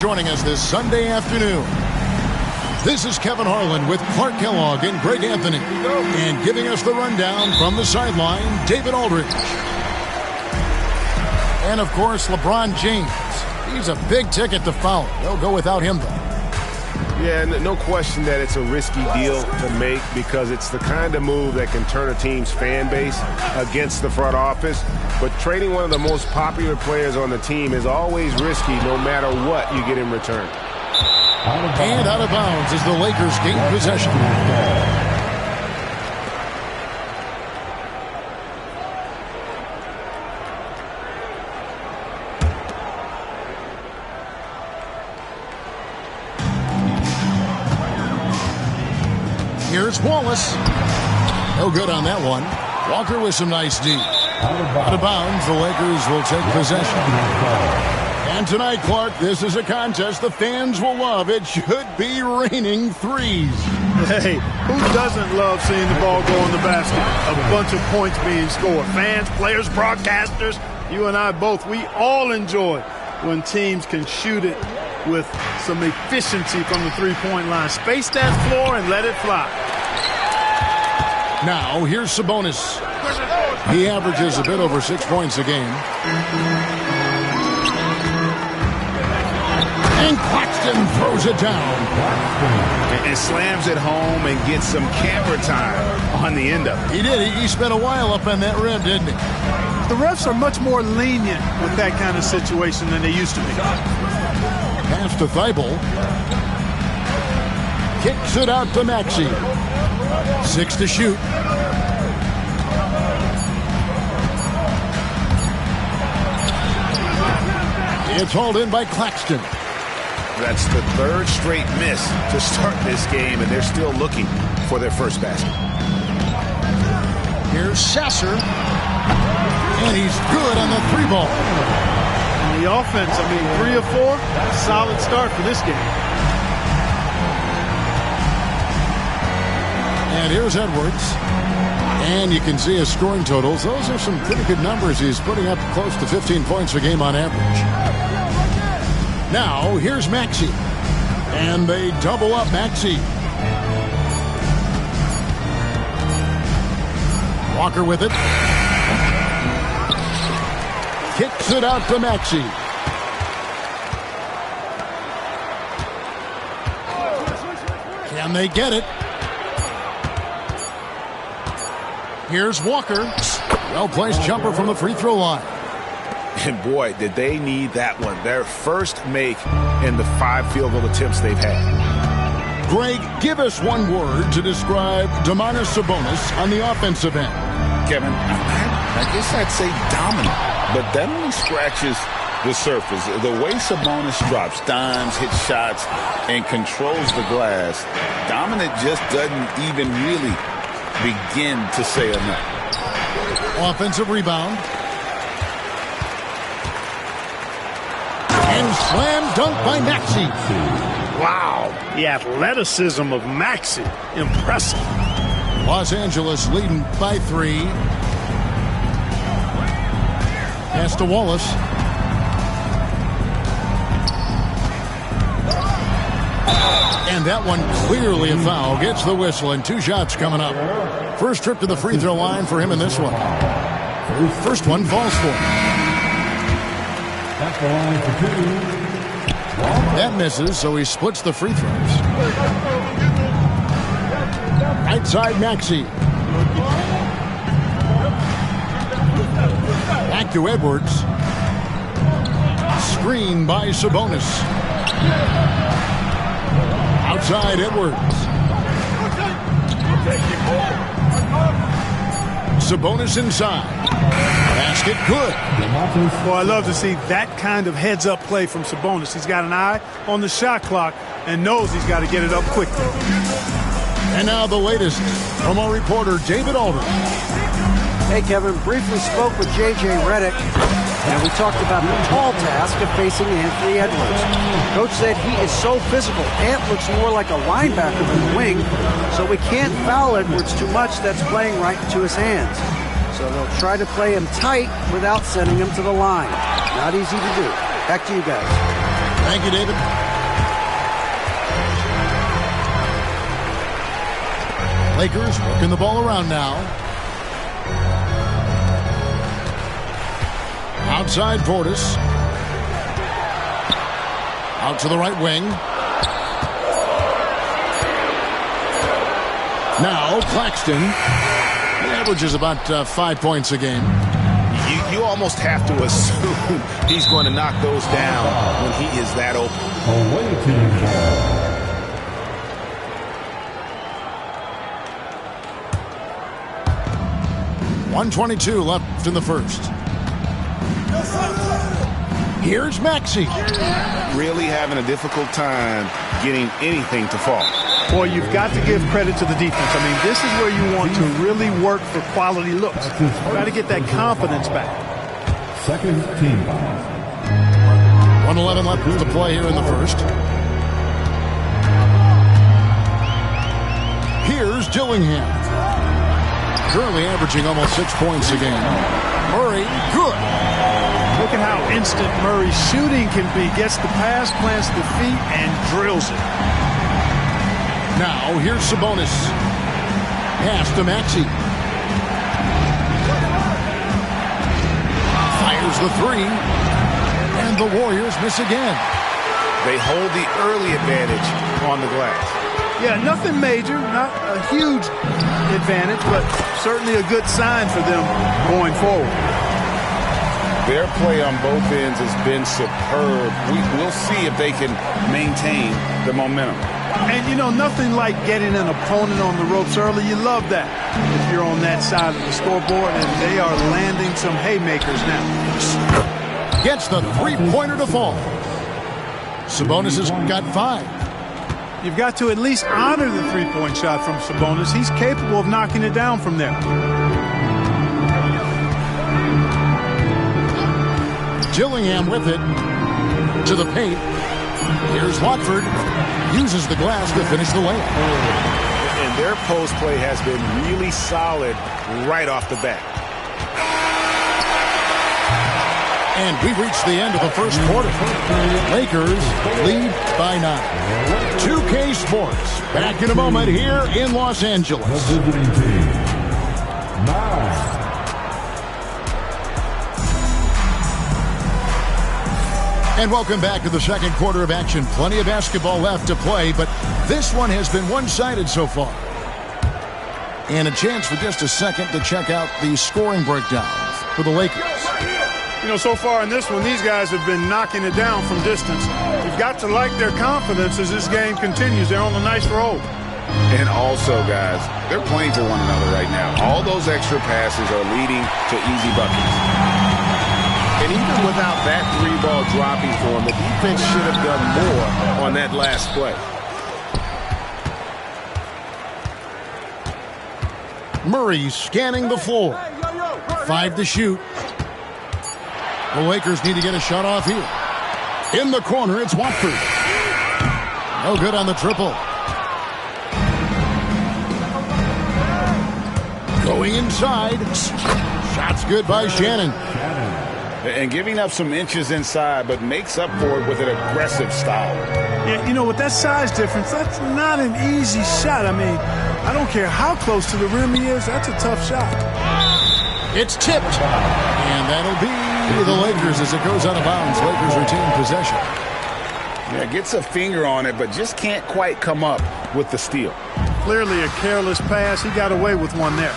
Joining us this Sunday afternoon, this is Kevin Harlan with Clark Kellogg and Greg Anthony. And giving us the rundown from the sideline, David Aldridge. And, of course, LeBron James. He's a big ticket to follow. They'll go without him, though. Yeah, no question that it's a risky deal to make because it's the kind of move that can turn a team's fan base against the front office. But trading one of the most popular players on the team is always risky no matter what you get in return. And out of bounds as the Lakers gain possession. Here's Wallace. No good on that one. Walker with some nice D. Out of bounds, the Lakers will take possession. And tonight, Clark, this is a contest the fans will love. It should be raining threes. Hey, who doesn't love seeing the ball go in the basket? A bunch of points being scored. Fans, players, broadcasters, you and I both, we all enjoy when teams can shoot it with some efficiency from the three-point line. Space that floor and let it fly. Now, here's Sabonis. He averages a bit over 6 points a game. And Claxton throws it down. And slams it home and gets some camera time on the end of it. He did. He spent a while up on that rim, didn't he? The refs are much more lenient with that kind of situation than they used to be. Pass to Thibault. Kicks it out to Maxey. 6 to shoot. It's hauled in by Claxton. That's the third straight miss to start this game, and they're still looking for their first basket. Here's Sasser. And he's good on the three ball. On the offense, 3 of 4, solid start for this game. And here's Edwards. And you can see his scoring totals. Those are some pretty good numbers. He's putting up close to 15 points a game on average. Now, here's Maxey. And they double up Maxey. Walker with it. Kicks it out to Maxey. Can they get it? Here's Walker. Well-placed jumper from the free throw line. And boy, did they need that one. Their first make in the 5 field goal attempts they've had. Greg, give us one word to describe Domantas Sabonis on the offensive end. Kevin, I guess I'd say dominant, but that only scratches the surface. The way Sabonis drops dimes, hits shots, and controls the glass, dominant just doesn't even really begin to say enough. Offensive rebound. And slam dunk by Maxey. Wow, the athleticism of Maxey. Impressive. Los Angeles leading by 3. Pass to Wallace. And that one clearly a foul. Gets the whistle and 2 shots coming up. First trip to the free throw line for him in this one. First one falls for him. That's the line for 2. That misses, so he splits the free throws. Right side Maxey. Back to Edwards. Screen by Sabonis. Outside Edwards. Sabonis inside. Basket good. Well, I love to see that kind of heads-up play from Sabonis. He's got an eye on the shot clock and knows he's got to get it up quickly. And now the latest from our reporter, David Aldridge. Hey, Kevin. Briefly spoke with J.J. Redick, and we talked about the tall task of facing Anthony Edwards. Coach said he is so physical. Ant looks more like a linebacker than a wing, so we can't foul Edwards too much. That's playing right into his hands. So they'll try to play him tight without sending him to the line. Not easy to do. Back to you guys. Thank you, David. Lakers working the ball around now. Outside Portis. Out to the right wing. Now Claxton. He averages about 5 points a game. You almost have to assume he's going to knock those down when he is that open. Away team ball. 1:22 left in the first. Here's Maxey. Really having a difficult time getting anything to fall. Boy, you've got to give credit to the defense. I mean, this is where you want to really work for quality looks. You've got to get that confidence back. Second team foul. 1:11 left to play here in the first. Here's Dillingham. Currently averaging almost 6 points a game. Murray, good. Look at how instant Murray's shooting can be. Gets the pass, plants the feet, and drills it. Now, here's Sabonis. Pass to Maxey. Fires the three. And the Warriors miss again. They hold the early advantage on the glass. Yeah, nothing major, not a huge advantage, but certainly a good sign for them going forward. Their play on both ends has been superb. We'll see if they can maintain the momentum. And, you know, nothing like getting an opponent on the ropes early. You love that if you're on that side of the scoreboard, and they are landing some haymakers now. Gets the three-pointer to fall. Sabonis has got 5. You've got to at least honor the three-point shot from Sabonis. He's capable of knocking it down from there. Dillingham with it to the paint. Here's Watford. Uses the glass to finish the layup. And their post play has been really solid right off the bat. And we've reached the end of the first quarter. Lakers lead by 9. 2K Sports back in a moment here in Los Angeles. The visiting team. 9. And welcome back to the second quarter of action. Plenty of basketball left to play, but this one has been one-sided so far. And a chance for just a second to check out the scoring breakdown for the Lakers. You know, so far in this one, these guys have been knocking it down from distance. You've got to like their confidence as this game continues. They're on a nice roll. And also, guys, they're playing for one another right now. All those extra passes are leading to easy buckets. And even without that 3-ball dropping for him, the defense should have done more on that last play. Murray scanning the floor. 5 to shoot. The Lakers need to get a shot off here. In the corner, it's Watford. No good on the triple. Going inside. Shot's good by Shannon. And giving up some inches inside, but makes up for it with an aggressive style. Yeah, you know, with that size difference, that's not an easy shot. I mean, I don't care how close to the rim he is. That's a tough shot. It's tipped. And that'll be the Lakers as it goes out of bounds. Lakers retain possession. Yeah, gets a finger on it, but just can't quite come up with the steal. Clearly a careless pass. He got away with one there.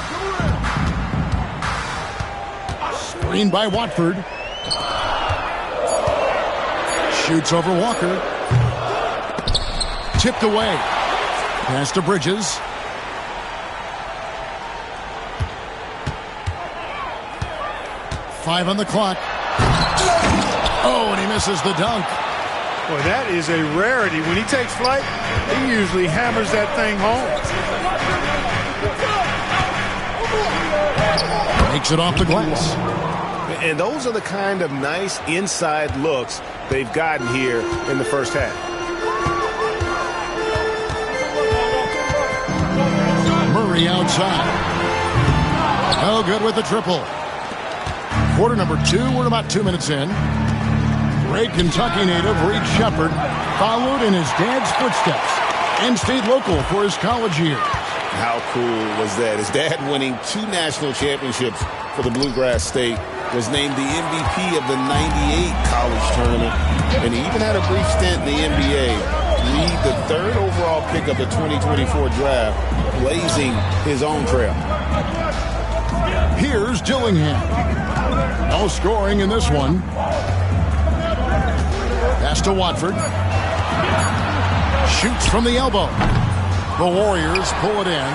Screen by Watford. Shoots over Walker. Tipped away. Pass to Bridges. Five on the clock. Oh, and he misses the dunk. Boy, that is a rarity. When he takes flight, he usually hammers that thing home. Makes it off the glass. And those are the kind of nice inside looks they've gotten here in the first half. Murray outside. No good with the triple. Quarter number 2, we're about 2 minutes in. Great Kentucky native Reed Shepherd followed in his dad's footsteps and stayed local for his college years. How cool was that? His dad winning 2 national championships for the Bluegrass State, was named the MVP of the '98 college tournament, and he even had a brief stint in the NBA. Reed, the 3rd overall pick of the 2024 draft, blazing his own trail. Here's Dillingham. No scoring in this one. Pass to Watford. Shoots from the elbow. The Warriors pull it in.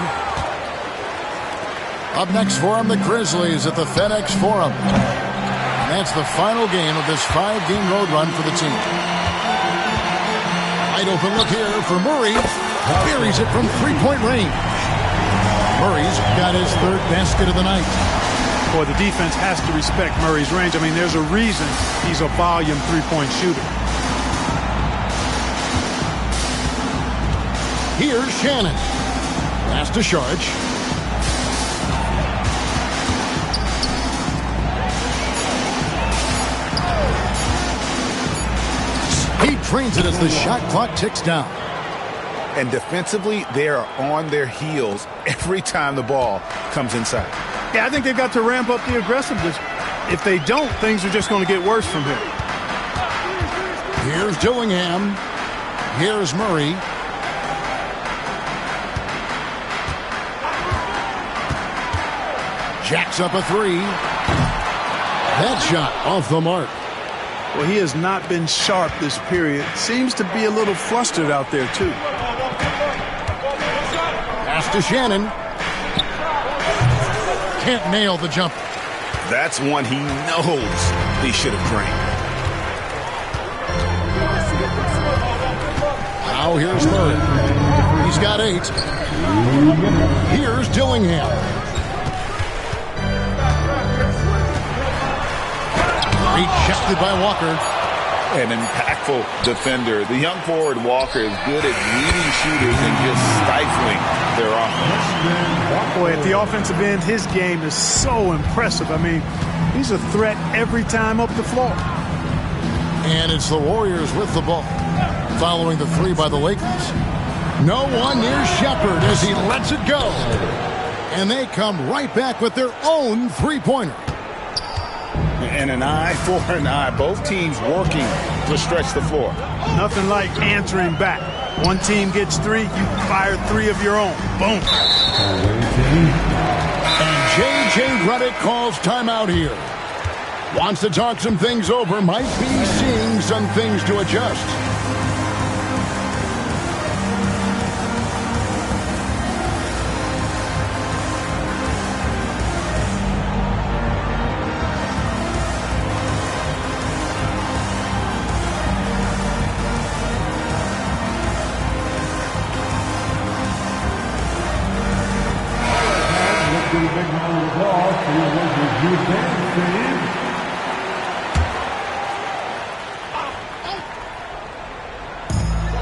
Up next for them, the Grizzlies at the FedEx Forum. And that's the final game of this 5-game road run for the team. Wide open look here for Murray. Buries it from 3-point range. Murray's got his 3rd basket of the night. Boy, the defense has to respect Murray's range. I mean, there's a reason he's a volume 3-point shooter. Here's Shannon. Pass to Sharge. He trains it as the shot clock ticks down. And defensively, they are on their heels every time the ball comes inside. Yeah, I think they've got to ramp up the aggressiveness. If they don't, things are just going to get worse from here. Here's Dillingham. Here's Murray. Jacks up a 3. That shot off the mark. Well, he has not been sharp this period. Seems to be a little flustered out there, too. Pass to Shannon. Can't nail the jumper. That's one he knows he should have drained. Now here's Murray. He's got 8. Here's Dillingham. Rejected by Walker. An impactful defender. The young forward Walker is good at reading shooters and just stifling their offense. Boy, at the offensive end, his game is so impressive. I mean, he's a threat every time up the floor. And it's the Warriors with the ball, following the 3 by the Lakers. No one near Shepherd as he lets it go. And they come right back with their own 3-pointer. And an eye for an eye. Both teams working to stretch the floor. Nothing like answering back. One team gets 3, you fire 3 of your own. Boom. And J.J. Redick calls timeout here. Wants to talk some things over. Might be seeing some things to adjust.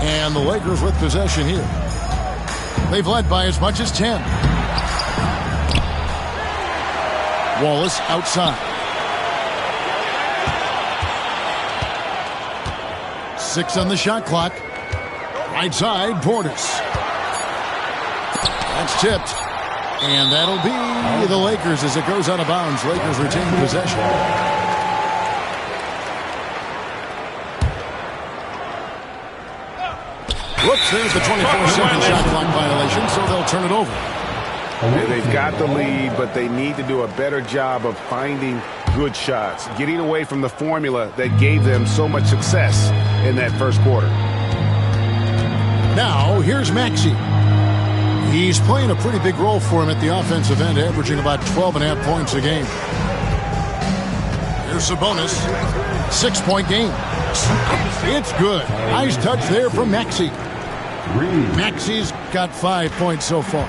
And the Lakers with possession here. They've led by as much as 10. Wallace outside. 6 on the shot clock. Right side, Portis. That's tipped. And that'll be the Lakers as it goes out of bounds. Lakers retain possession. Whoops, there's the 24-second shot clock violation, so they'll turn it over. And they've got the lead, but they need to do a better job of finding good shots, getting away from the formula that gave them so much success in that first quarter. Now, here's Maxey. He's playing a pretty big role for him at the offensive end, averaging about 12.5 points a game. Here's Sabonis. 6-point game. It's good. Nice touch there from Maxey. Maxey's got 5 points so far.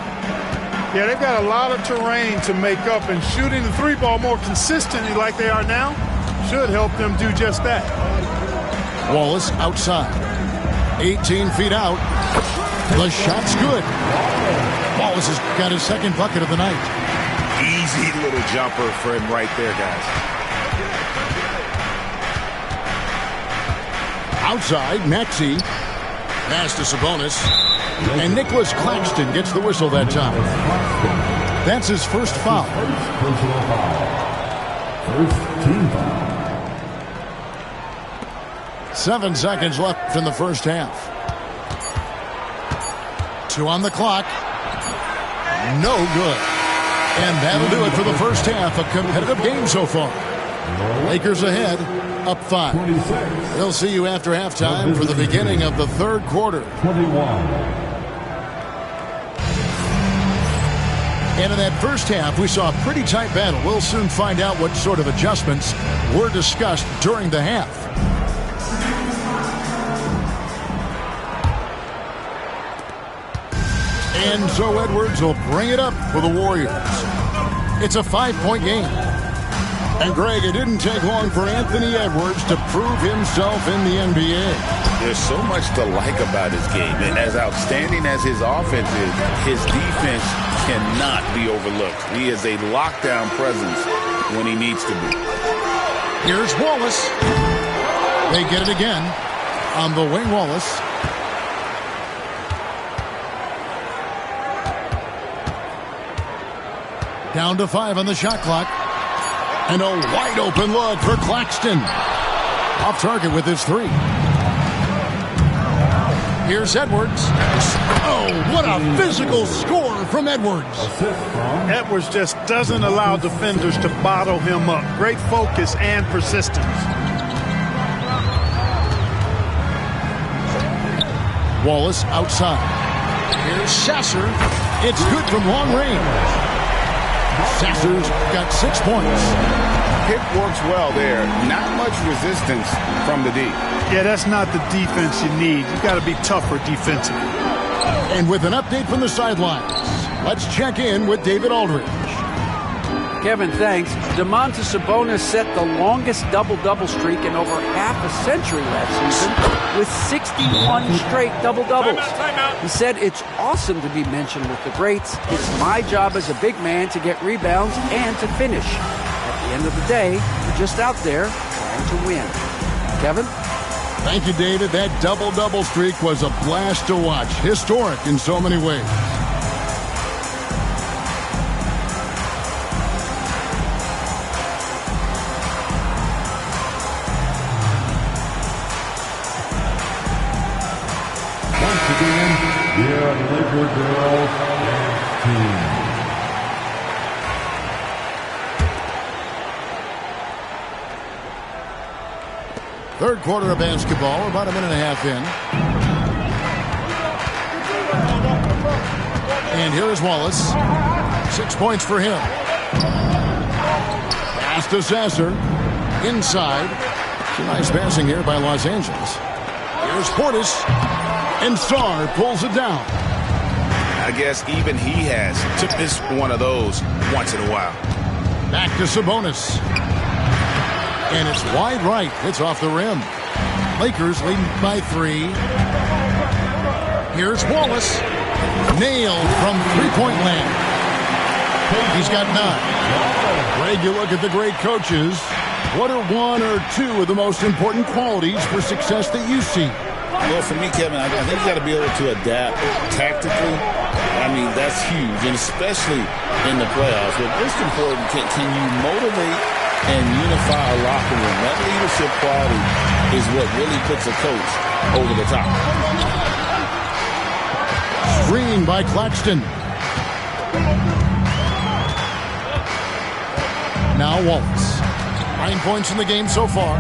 Yeah, they've got a lot of terrain to make up, and shooting the three ball more consistently like they are now should help them do just that. Wallace outside. 18 feet out. The shot's good. Wallace has got his second bucket of the night. Easy little jumper for him right there, guys. Outside, Maxey. Pass to Sabonis. And Nicholas Claxton gets the whistle that time. That's his first foul. Personal foul. First team foul. 7 seconds left in the first half. 2 on the clock. No good. And that'll do it for the first half. A competitive game so far. Lakers ahead, up 5. 26. We'll see you after halftime for the beginning of the third quarter. 21. And in that first half, we saw a pretty tight battle. We'll soon find out what sort of adjustments were discussed during the half. And so Edwards will bring it up for the Warriors. It's a 5-point game. And Greg, it didn't take long for Anthony Edwards to prove himself in the NBA. There's so much to like about his game. And as outstanding as his offense is, his defense cannot be overlooked. He is a lockdown presence when he needs to be. Here's Wallace. They get it again on the wing. Wallace. Down to 5 on the shot clock. And a wide open look for Claxton. Off target with his 3. Here's Edwards. Oh, what a physical score from Edwards. Edwards just doesn't allow defenders to bottle him up. Great focus and persistence. Wallace outside. Here's Sasser. It's good from long range. Sasser's got 6 points. Pick works well there. Not much resistance from the D. Yeah, that's not the defense you need. You got to be tougher defensively. And with an update from the sidelines, let's check in with David Aldridge. Kevin, thanks. Domantas Sabonis set the longest double-double streak in over half a century last season with 61 straight double-doubles. He said, "It's awesome to be mentioned with the greats. It's my job as a big man to get rebounds and to finish. At the end of the day, we're just out there trying to win." Kevin? Thank you, David. That double-double streak was a blast to watch. Historic in so many ways. Lakers girls team. Third quarter of basketball, about a minute and a half in. And here is Wallace. 6 points for him. Pass to Sasser. Inside. Some nice passing here by Los Angeles. Here's Portis. And Sarr pulls it down. I guess even he has to miss one of those once in a while. Back to Sabonis. And it's wide right. It's off the rim. Lakers leading by 3. Here's Wallace. Nailed from three-point land. He's got 9. Greg, you look at the great coaches. What are 1 or 2 of the most important qualities for success that you see? Well, for me, Kevin, I think you got to be able to adapt tactically. I mean, that's huge, and especially in the playoffs. But most important, can you motivate and unify a locker room? That leadership quality is what really puts a coach over the top. Screen by Claxton. Now Wallace. 9 points in the game so far.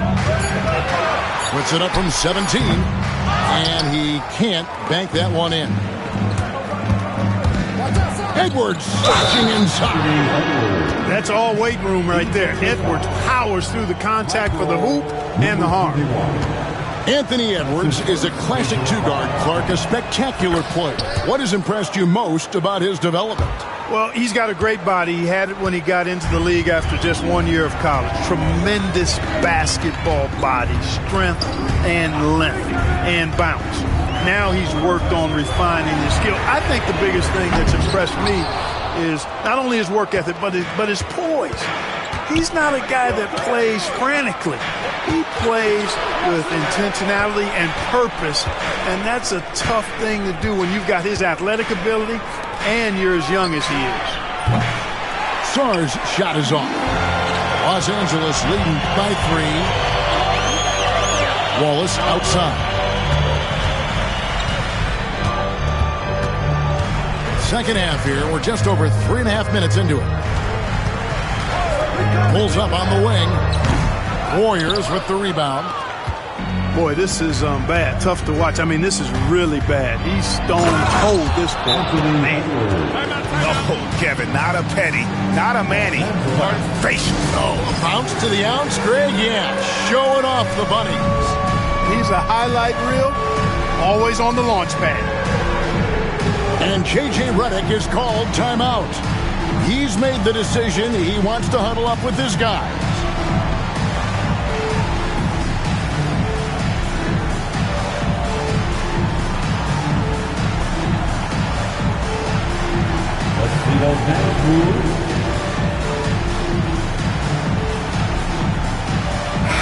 Puts it up from 17. And he can't bank that one in. Edwards slashing inside. That's all weight room right there. Edwards powers through the contact for the hoop and the harm. Anthony Edwards is a classic two-guard, Clark, a spectacular player. What has impressed you most about his development? Well, he's got a great body. He had it when he got into the league after just 1 year of college. Tremendous basketball body, strength and length and bounce. Now he's worked on refining his skill. I think the biggest thing that's impressed me is not only his work ethic, but his poise. He's not a guy that plays frantically. He plays with intentionality and purpose, and that's a tough thing to do when you've got his athletic ability and you're as young as he is. Sarr's shot is off. Los Angeles leading by 3. Wallace outside. Second half here. We're just over 3.5 minutes into it. Pulls up on the wing. Warriors with the rebound. Boy, this is bad. Tough to watch. I mean, this is really bad. He's stone cold this point. Man. Oh, Kevin, not a Petty, not a Manny, but facial. Oh, a bounce to the ounce, Greg? Yeah, showing off the bunnies. He's a highlight reel, always on the launch pad. And J.J. Redick is called timeout. He's made the decision he wants to huddle up with his guys.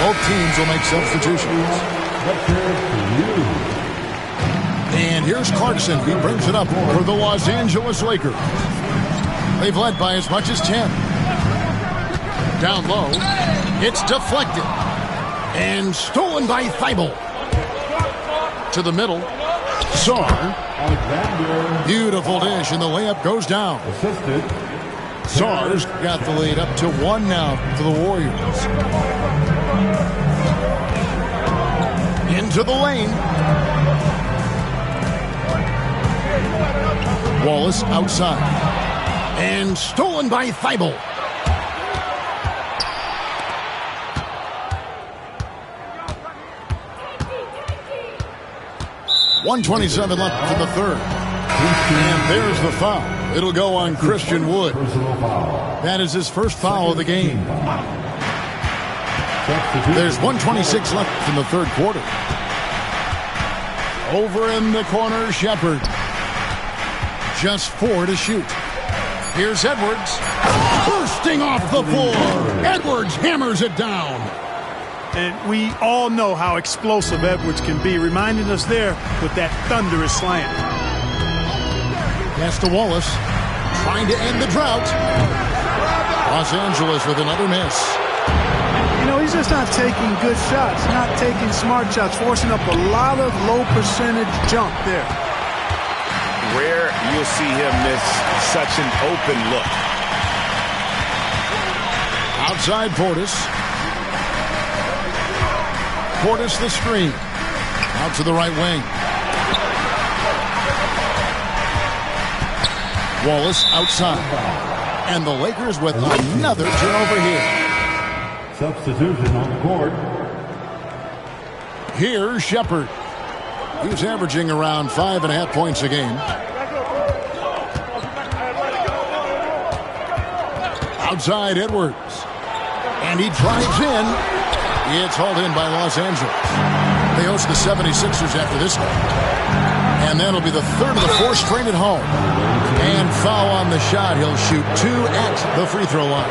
Both teams will make substitutions. And here's Clarkson. He brings it up for the Los Angeles Lakers. They've led by as much as 10. Down low. It's deflected. And stolen by Thibault. To the middle. Sarr. Beautiful dish, and the layup goes down. Sarr's got the lead up to 1 now for the Warriors. Into the lane. Wallace outside. And stolen by Thibault. .127 left in the third. And there's the foul. It'll go on Christian Wood. That is his first foul of the game. There's 1:26 left in the third quarter. Over in the corner, Shepard. Just 4 to shoot. Here's Edwards. Bursting off the floor. Edwards hammers it down. And we all know how explosive Edwards can be, reminding us there with that thunderous slam. Pass to Wallace. Trying to end the drought. Los Angeles with another miss. You know, he's just not taking good shots, not taking smart shots, forcing up a lot of low percentage jump there. Rare you'll see him miss such an open look. Outside Portis. Portis the screen. Out to the right wing. Wallace outside. And the Lakers with another turnover here. Substitution on the court. Here's Shepard. He's averaging around 5.5 points a game. Outside Edwards. And he drives in. It's hauled in by Los Angeles. They host the 76ers after this one. And that'll be the third of the 4 straight at home. And foul on the shot. He'll shoot 2 at the free throw line.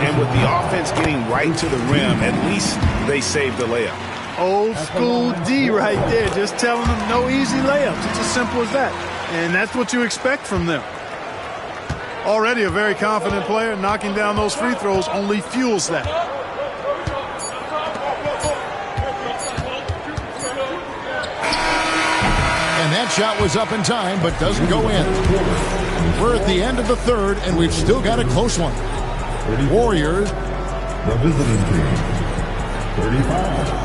And with the offense getting right to the rim, at least they saved the layup. Old school D right there, just telling them no easy layups. It's as simple as that. And that's what you expect from them. Already a very confident player, knocking down those free throws only fuels that. And that shot was up in time, but doesn't go in. We're at the end of the third, and we've still got a close one. Warriors. The visiting team. 35.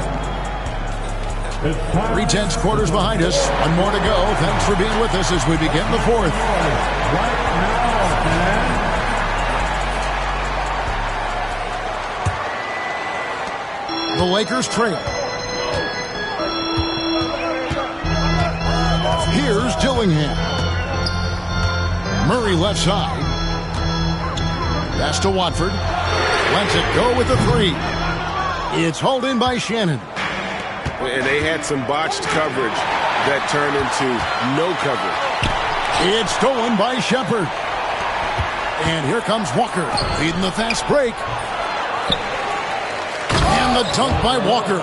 3/10 quarters behind us. One more to go. Thanks for being with us as we begin the fourth. The Lakers trail. Here's Dillingham. Murray left side. Pass to Watford. Lets it go with the three. It's hauled in by Shannon. And they had some botched coverage that turned into no coverage. It's stolen by Shepard. And here comes Walker, leading the fast break. And the dunk by Walker.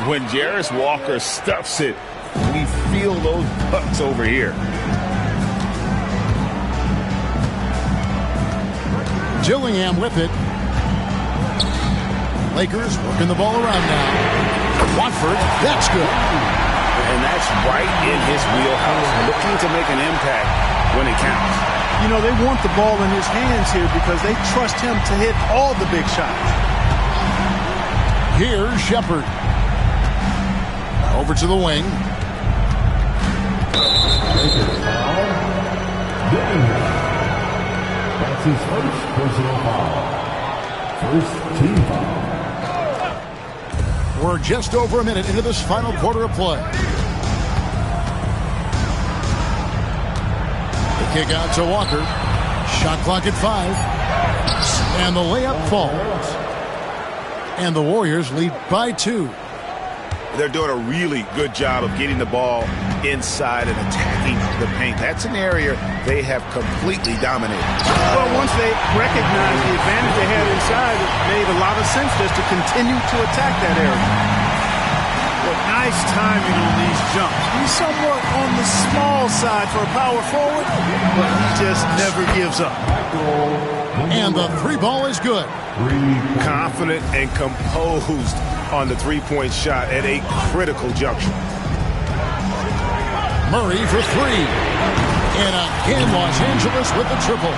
When Jarris Walker stuffs it, we feel those bucks over here. Gillingham with it. Lakers working the ball around now. Watford, that's good. And that's right in his wheelhouse, looking to make an impact when it counts. You know, they want the ball in his hands here because they trust him to hit all the big shots. Here's Shepard. Over to the wing. That's his first personal foul. First team foul. We're just over a minute into this final quarter of play. The kick out to Walker. Shot clock at 5. And the layup falls. And the Warriors lead by 2. They're doing a really good job of getting the ball inside and attacking the paint. That's an area they have completely dominated. Well, once they recognized the advantage they had inside, it made a lot of sense just to continue to attack that area. Well, nice timing on these jumps. He's somewhat on the small side for a power forward, but he just never gives up. And the three ball is good. Confident and composed on the three-point shot at a critical juncture. Murray for 3. And again, Los Angeles with the triple.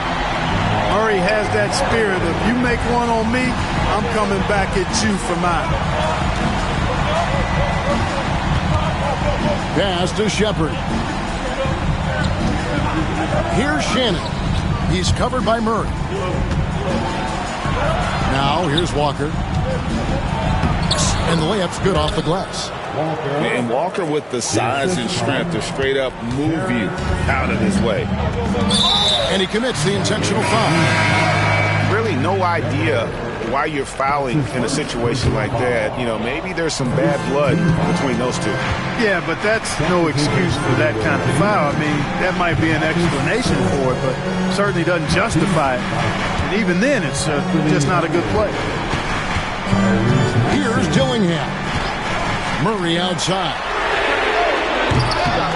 Murray has that spirit of, you make one on me, I'm coming back at you for mine. Pass to Shepard. Here's Shannon. He's covered by Murray. Now here's Walker. And the layup's good off the glass. And Walker with the size and strength to straight up move you out of his way. And he commits the intentional foul. Really no idea why you're fouling in a situation like that. You know, maybe there's some bad blood between those two. Yeah, but that's no excuse for that kind of foul. I mean, that might be an explanation for it, but certainly doesn't justify it. And even then, it's just not a good play. Here's Dillingham. Murray outside.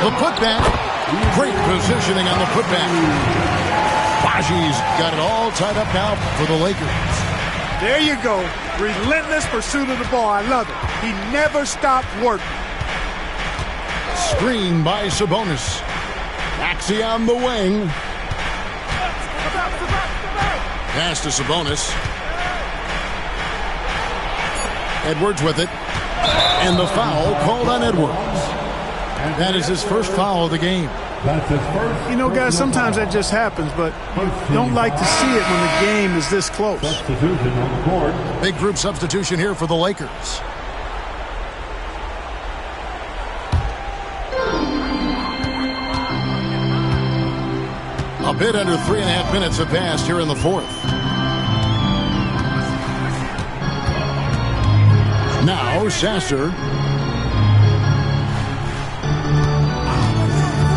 The putback. Great positioning on the putback. Baji's got it all tied up now for the Lakers. There you go. Relentless pursuit of the ball. I love it. He never stopped working. Screen by Sabonis. Maxey on the wing. Pass to Sabonis. Edwards with it. And the foul called on Edwards. That is his first foul of the game. That's his first. You know, guys, sometimes that just happens, but you don't like to see it when the game is this close. Substitution on the court. Big group substitution here for the Lakers. A bit under 3.5 minutes have passed here in the fourth. Now Sasser.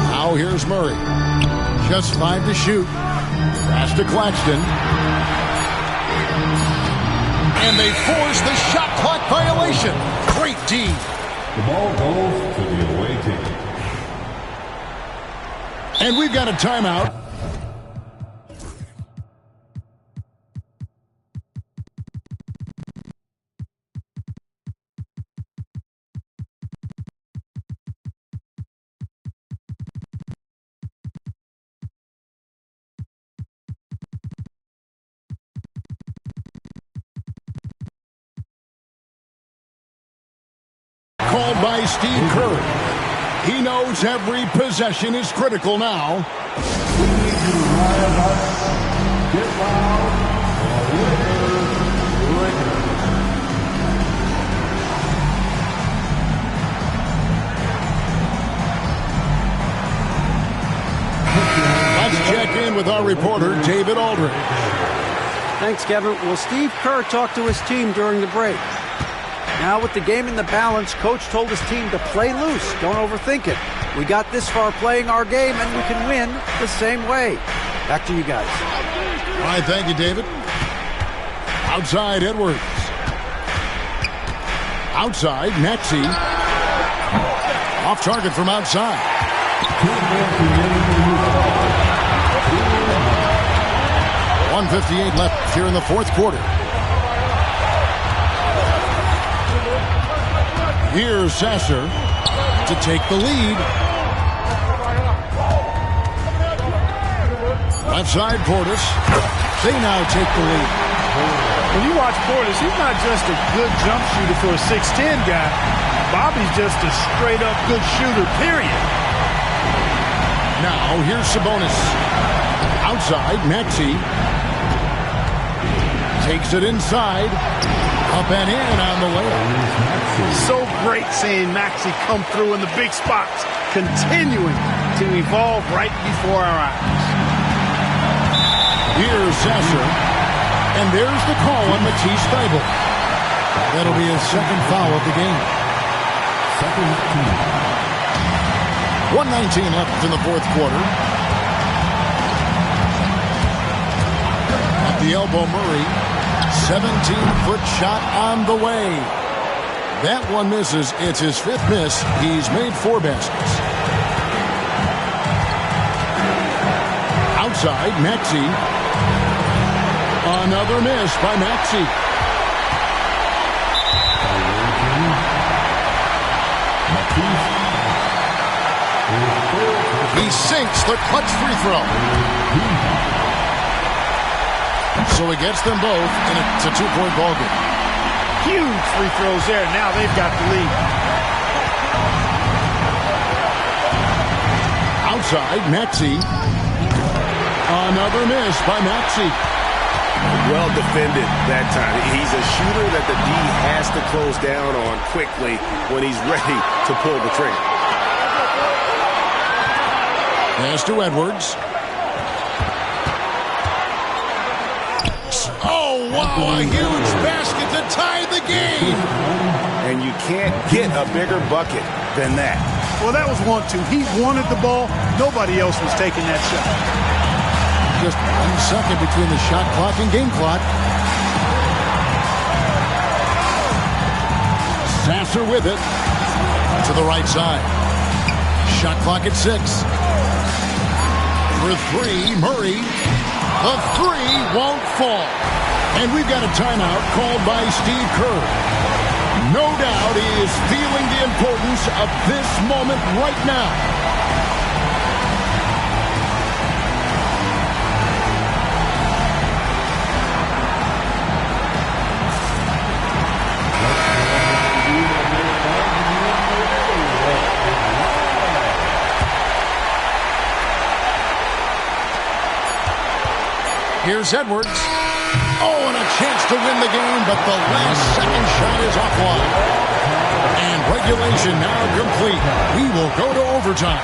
Now here's Murray. Just 5 to shoot. Pass to Claxton. And they force the shot clock violation. Great D. The ball goes to the away team. And we've got a timeout. Called by Steve Kerr. He knows every possession is critical now. Get loud. That's with our reporter, David Aldridge. Thanks, Kevin. Well, Steve Kerr talked to his team during the break. Now with the game in the balance, Coach told his team to play loose. Don't overthink it. We got this far playing our game, and we can win the same way. Back to you guys. All right, thank you, David. Outside, Edwards. Outside, Maxey. Off target from outside. 1:58 left here in the fourth quarter. Here's Sasser to take the lead. Left side, Portis. They now take the lead. When you watch Portis, he's not just a good jump shooter for a 6'10 guy. Bobby's just a straight-up good shooter, period. Now, here's Sabonis. Outside, Maxey. Takes it inside. Up and in on the layup. So great seeing Maxey come through in the big spots, continuing to evolve right before our eyes. Here's Sasser. And there's the call on Matisse Thybulle. That'll be his second foul of the game. 1:19 left in the fourth quarter. At the elbow, Murray. 17-foot shot on the way. That one misses. It's his fifth miss. He's made 4 baskets. Outside, Maxey. Another miss by Maxey. He sinks the clutch free throw. So he gets them both, and it's a 2-point ball game. Huge free throws there. Now they've got the lead. Outside, Maxey. Another miss by Maxey. Well defended that time. He's a shooter that the D has to close down on quickly when he's ready to pull the trigger. Pass to Edwards. Oh, wow, a huge basket to tie the game. And you can't get a bigger bucket than that. Well, that was 1-2. He wanted the ball. Nobody else was taking that shot. Just 1 second between the shot clock and game clock. Sasser with it. To the right side. Shot clock at 6. For 3, Murray. The 3 won't fall. And we've got a timeout called by Steve Kerr. No doubt he is feeling the importance of this moment right now. Here's Edwards. Oh, and a chance to win the game, but the last second shot is offline. And regulation now complete. We will go to overtime.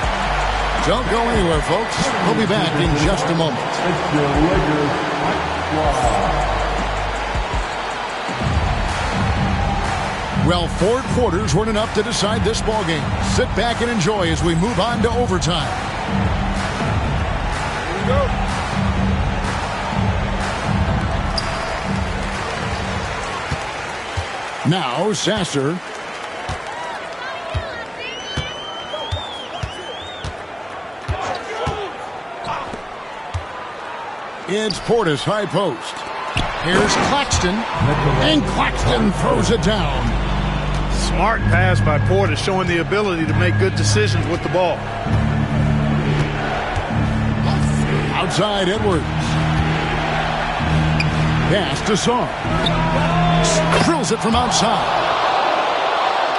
Don't go anywhere, folks. We'll be back in just a moment. Well, 4 quarters weren't enough to decide this ball game. Sit back and enjoy as we move on to overtime. Here we go. Now, Sasser. It's Portis, high post. Here's Claxton. And Claxton throws it down. Smart pass by Portis, showing the ability to make good decisions with the ball. Outside, Edwards. Pass to Song. Drills it from outside.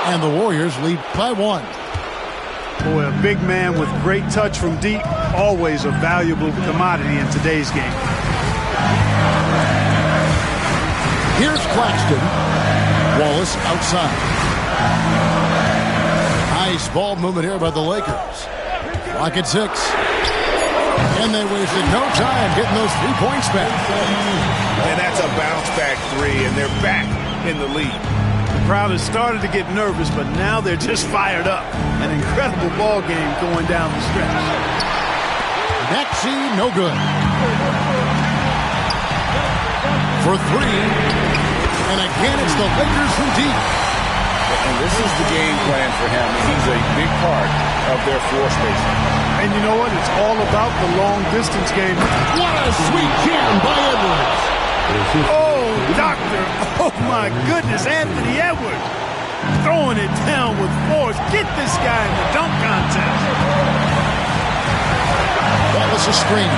And the Warriors lead by 1. Boy, a big man with great touch from deep, always a valuable commodity in today's game. Here's Claxton. Wallace outside. Nice ball movement here by the Lakers. Clock at 6. And they wasted no time getting those 3 points back. And that's a bounce-back three, and they're back in the lead. The crowd has started to get nervous, but now they're just fired up. An incredible ball game going down the stretch. Maxey, no good. For 3. And again, it's the Lakers from deep. And this is the game plan for him. He's a big part of their floor spacing. And you know what? It's all about the long-distance game. What a sweet jam by Edwards. Oh, doctor. Oh, my goodness. Anthony Edwards throwing it down with force. Get this guy in the dunk contest. That was a screen.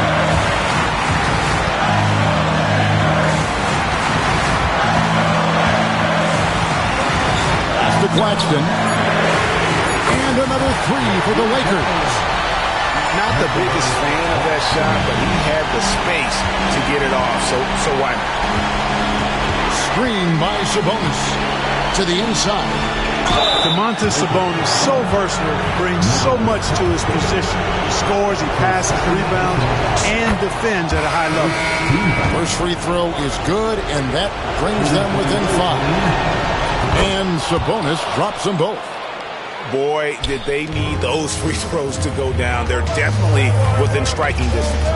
That's to Claxton. And another 3 for the Lakers. Not the biggest fan of that shot, but he had the space to get it off, so why not? Screen by Sabonis to the inside. Domantas Sabonis, so versatile, brings so much to his position. He scores, he passes, rebounds, and defends at a high level. First free throw is good, and that brings them within 5. And Sabonis drops them both. Boy, did they need those free throws to go down. They're definitely within striking distance.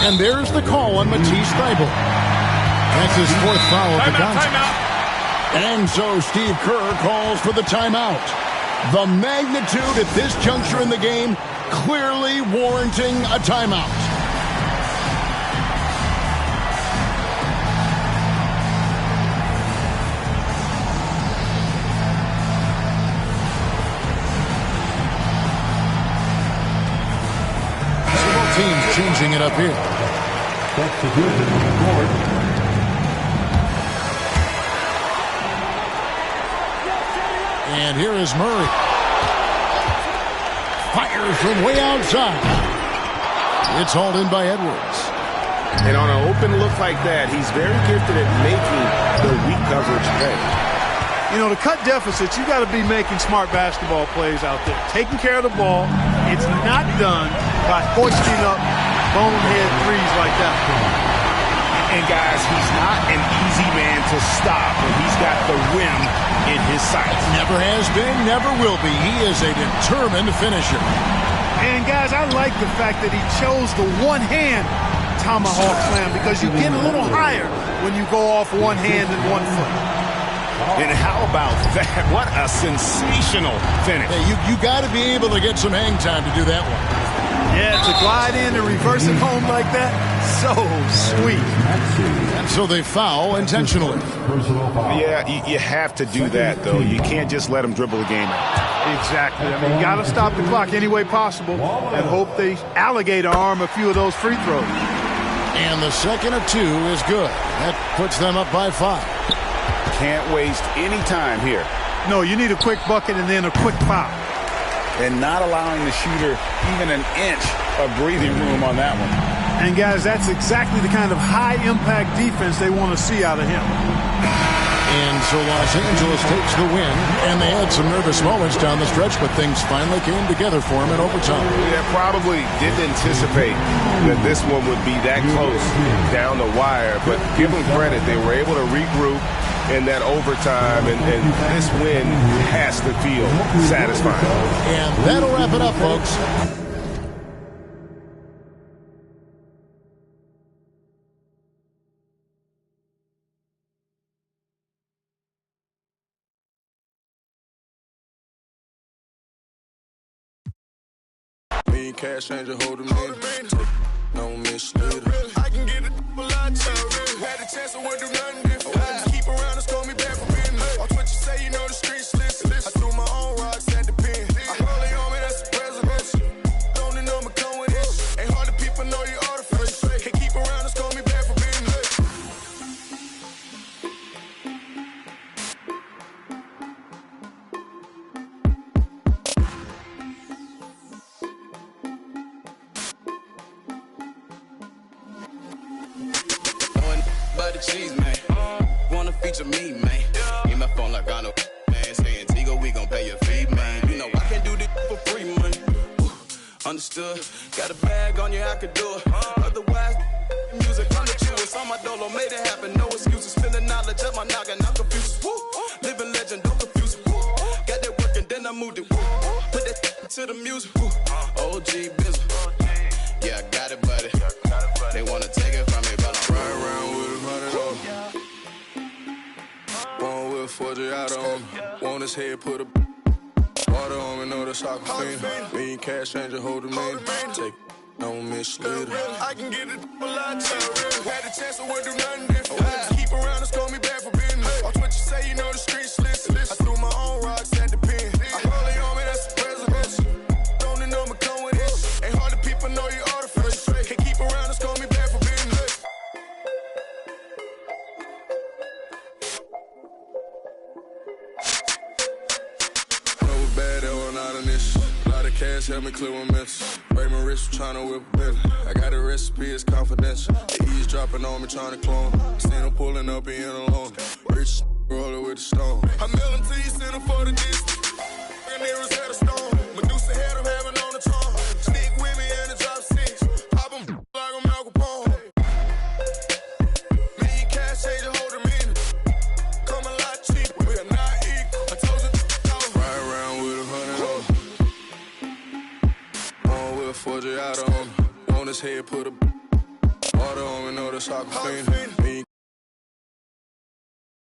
And there's the call on Matisse Thybulle. That's his 4th foul of the contest. And so Steve Kerr calls for the timeout. The magnitude at this juncture in the game clearly warranting a timeout. Teams changing it up here. And here is Murray. Fires from way outside. It's hauled in by Edwards. And on an open look like that, he's very gifted at making the weak coverage pay. You know, to cut deficits, you got to be making smart basketball plays out there. Taking care of the ball. It's not done by hoisting up bonehead threes like that. And guys, he's not an easy man to stop when he's got the rim in his sights. Never has been, never will be. He is a determined finisher. And guys, I like the fact that he chose the one-hand tomahawk slam because you get a little higher when you go off one hand and 1 foot. And how about that? What a sensational finish. Hey, you got to be able to get some hang time to do that one. Yeah, to glide in and reverse it home like that, so sweet. And so they foul intentionally. Yeah, you have to do that, though. You can't just let them dribble the game out. Exactly. I mean, you got to stop the clock any way possible and hope they alligator arm a few of those free throws. And the second of 2 is good. That puts them up by 5. Can't waste any time here. No, you need a quick bucket and then a quick foul. And not allowing the shooter even an inch of breathing room on that one. And, guys, that's exactly the kind of high-impact defense they want to see out of him. And so Los Angeles takes the win, and they had some nervous moments down the stretch, but things finally came together for them in overtime. Yeah, probably didn't anticipate that this one would be that close down the wire, but give them credit. They were able to regroup in that overtime, and this win has to feel satisfying. And that'll wrap it up, folks. Cash changer, hold them in. No misleader. I can get it a lot cheaper. Had a chance to work, do nothing different. Keep around and score me back for business. Watch what you say, you know the streets listen. I threw my own rocks at the pen. I hold it on me, that's the president. Don't the number come with it. Ain't hard to people know you artificial. Hey, keep around and score me back for business. Cheese, man. Wanna feature me, man. In my phone like I know, man. Saying Tigo, we gon' pay your fee, man. You know I can do this for free, man. understood. Got a bag on you, I could do it. Otherwise, music on the chewers. On my dolo, made it happen, no excuses. Spilling knowledge up my noggin, I'm confused. Woo. Living legend, don't confuse it. Woo. Got that work and then I moved it. Woo. Put that to the music. Woo. OG Bizzle. Yeah, I got it, buddy. They wanna take it from me, but I'm right around with $100 on. One with 40 out on me. Want his head, put a water on me, know the soccer fiend. Mean cash changer, hold the man. Take don't mislead her. I can get it a lot cheaper. Had a chance, I wouldn't do nothing different. Keep around and scold me back for business. Watch what you say, you know the streets listen. I threw my own rocks at the pen. I hold it on me, that's the president. Don't know me come with this. Ain't hard to people know you artificial. Can't keep around and scold me back for business. Know it bad, that one out of this. A lot of cash, help me clear one mess. Raymond Rich tryna whip a belly. I got a recipe, it's confidential. The eavesdropping on me, tryna clone. Seen him pulling up, he in alone. Rich roller with the stone. I mail him to you, send him for the distance. And nearest had a stone. Medusa had him having on the throne. Sneak with me in the drop six. Pop him like I'm Al Capone. Me and cash changer, hold a minute. Come a lot cheaper, we are not equal. I told you, ride around with $100. One with 40 out on me. On his head, put a water on me, know the soccer fiend.